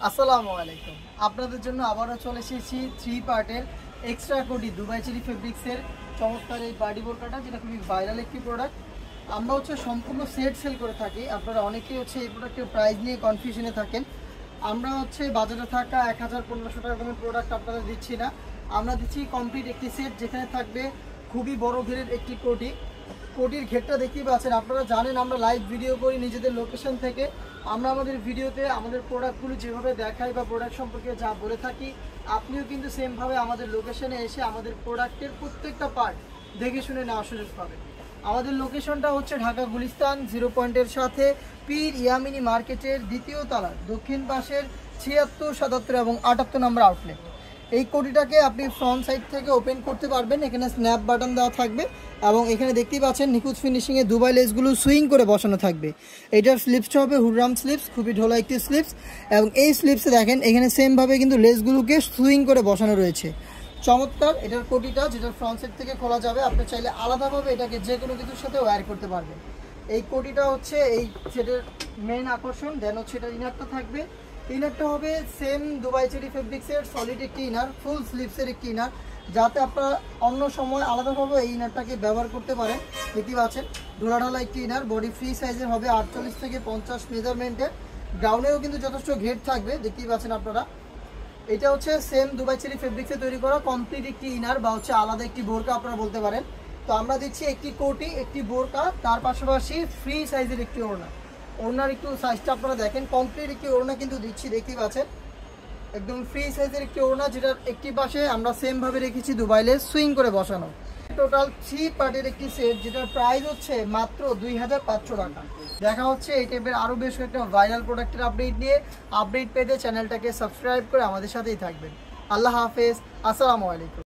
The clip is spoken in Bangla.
আসসালামু আলাইকুম। আপনাদের জন্য আবারও চলে এসেছি 3 পার্টের এক্সট্রা কোটি দুবাই চেরি ফেব্রিক্সের চমৎকার এই পার্টি বোরকাটা, যেটা খুবই ভাইরাল একটি প্রোডাক্ট। আমরা সম্পূর্ণ সেট সেল করে থাকি। আপনারা অনেকেই এই প্রোডাক্টের প্রাইস নিয়ে কনফিউশনে থাকেন। আমরা বাজারে থাকা 1000-1500 টাকা দামের প্রোডাক্ট আপনারা দিচ্ছি না, আমরা দিচ্ছি কমপ্লিট একটি সেট, যেখানে থাকবে খুবই বড় ঘেরের একটি কোটির ঘেরটা দেখতেই পাচ্ছেন। আপনারা জানেন আমরা লাইভ ভিডিও করি নিজেদের লোকেশন থেকে। আমরা আমাদের ভিডিওতে আমাদের প্রোডাক্টগুলো যেভাবে দেখাই বা প্রোডাক্ট সম্পর্কে যা বলে থাকি, আপনিও কিন্তু সেমভাবে আমাদের লোকেশনে এসে আমাদের প্রোডাক্টের প্রত্যেকটা পার্ট দেখে শুনে নেওয়ার সুযোগ পাবেন। আমাদের লোকেশনটা ঢাকা গুলিস্তান 0 পয়েন্টের সাথে পীর ইয়ামিনী মার্কেটের দ্বিতীয় তলার দক্ষিণ পাশের 76, 77 এবং 78 নম্বর আউটলেট। এই কোটিটাকে আপনি ফ্রন্ট সাইড থেকে ওপেন করতে পারবেন। এখানে স্ন্যাপ বাটন দেওয়া থাকবে এবং এখানে দেখতেই পাচ্ছেন নিখুঁত ফিনিশিংয়ে দুবাই লেসগুলো সুইং করে বসানো থাকবে। এটার স্লিপসটা হবে হুররাম স্লিপস, খুবই ঢোলা একটি স্লিপস, এবং এই স্লিপসে দেখেন এখানে সেমভাবে কিন্তু লেসগুলোকে সুইং করে বসানো রয়েছে। চমৎকার এটার কোটিটা, যেটার ফ্রন্ট সাইড থেকে খোলা যাবে। আপনি চাইলে আলাদাভাবে এটাকে যে কোনো কিছুর সাথে ওয়্যার করতে পারবেন। এই কোটিটা এই সেটের মেইন আকর্ষণ। দেন এটার ইনারটা থাকবে। ইনারটা হবে সেম দুবাই চেরি ফেব্রিক্সের সলিড একটি ইনার, ফুল স্লিভসের একটি ইনার, যাতে আপনারা অন্য সময় আলাদাভাবে এই ইনারটাকে ব্যবহার করতে পারেন। দেখতে পাচ্ছেন ঢোলা একটি ইনার, বডি ফ্রি সাইজের হবে 48 থেকে 50 মেজারমেন্টের। গ্রাউন্ডেও কিন্তু যথেষ্ট ঘের থাকবে, দেখতেই পাচ্ছেন আপনারা। এটা সেম দুবাই চেরি ফেব্রিক্সে তৈরি করা কমপ্লিট একটি ইনার বা আলাদা একটি বোরকা আপনারা বলতে পারেন। তো আমরা দিচ্ছি একটি কোটি, একটি বোরকা, তার পাশাপাশি ফ্রি সাইজের একটি ওড়না। ওড়নার একটু সাইজটা আপনারা দেখেন, কমপ্লিট একটি ওড়না কিন্তু দিচ্ছি, দেখতেই পাচ্ছেন একদম ফ্রি সাইজের একটি ওড়না, যেটার একটি পাশে আমরা সেম ভাবে রেখেছি দুবাই লেস সুইং করে বসানো। টোটাল 3 পার্টের একটি সেট, যেটার প্রাইস মাত্র 2500 টাকা। দেখা এই টাইপের আরো বেশ কয়েকটা ভাইরাল প্রোডাক্টের আপডেট নিয়ে। আপডেট পেতে চ্যানেলটাকে সাবস্ক্রাইব করে আমাদের সাথেই থাকবেন। আল্লাহ হাফেজ, আসসালামু আলাইকুম।